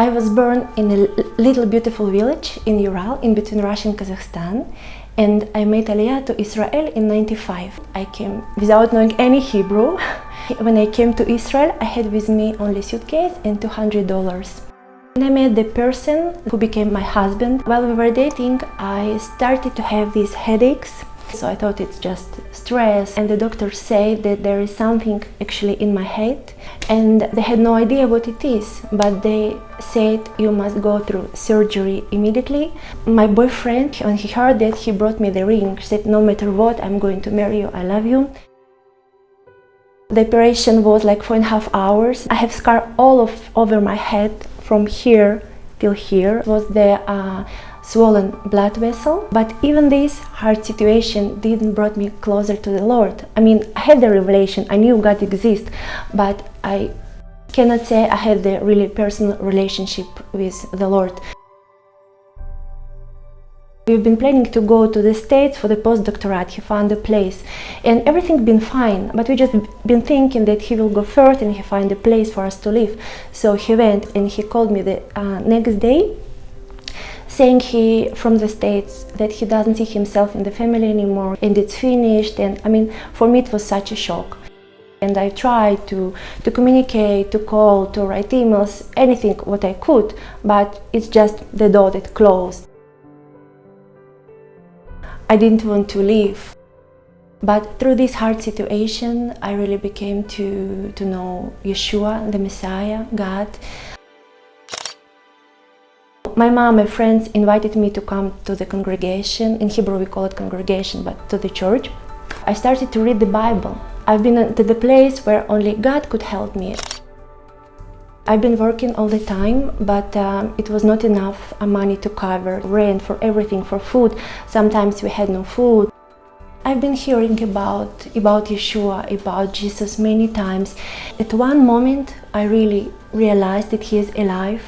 I was born in a little beautiful village in Ural, in between Russia and Kazakhstan, and I made Aliyah to Israel in '95. I came without knowing any Hebrew. When I came to Israel, I had with me only suitcase and $200. When I met the person who became my husband, while we were dating, I started to have these headaches. So I thought it's just stress, and the doctor said that there is something actually in my head, and they had no idea what it is, but they said you must go through surgery immediately. My boyfriend, when he heard that, he brought me the ring. He said, no matter what, I'm going to marry you, I love you. The operation was like 4.5 hours. I have scar all over my head from here till here. It was the swollen blood vessel, but even this hard situation didn't brought me closer to the Lord. I mean, I had the revelation, I knew God exists, but I cannot say I had the really personal relationship with the Lord. We've been planning to go to the States for the postdoctorate. He found a place and everything been fine, but we just been thinking that he will go first and he find a place for us to live. So he went and he called me the next day, saying he from the States that he doesn't see himself in the family anymore and it's finished. And I mean, for me it was such a shock. And I tried to communicate, to call, to write emails, anything what I could, but it's just the door that closed. I didn't want to leave. But through this hard situation, I really became to know Yeshua, the Messiah, God. My mom and friends invited me to come to the congregation. In Hebrew we call it congregation, but to the church. I started to read the Bible. I've been to the place where only God could help me. I've been working all the time, but it was not enough money to cover rent, for everything, for food. Sometimes we had no food. I've been hearing about Yeshua, about Jesus many times. At one moment, I really realized that He is alive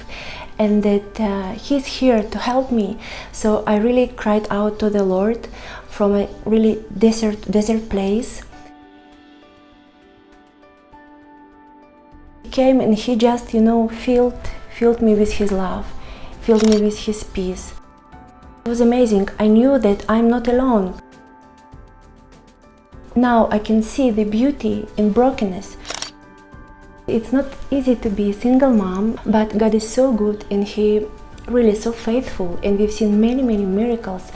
and that He's here to help me. So I really cried out to the Lord from a really desert place. He came and He just, filled me with His love, filled me with His peace. It was amazing. I knew that I'm not alone. Now I can see the beauty in brokenness. It's not easy to be a single mom, but God is so good and He really so faithful, and we've seen many miracles.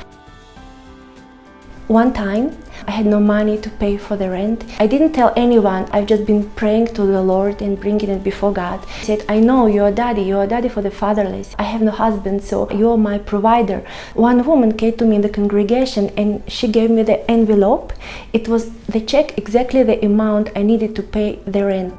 One time, I had no money to pay for the rent. I didn't tell anyone. I've just been praying to the Lord and bringing it before God. He said, I know you're a daddy for the fatherless. I have no husband, so you're my provider. One woman came to me in the congregation and she gave me the envelope. It was the check, exactly the amount I needed to pay the rent.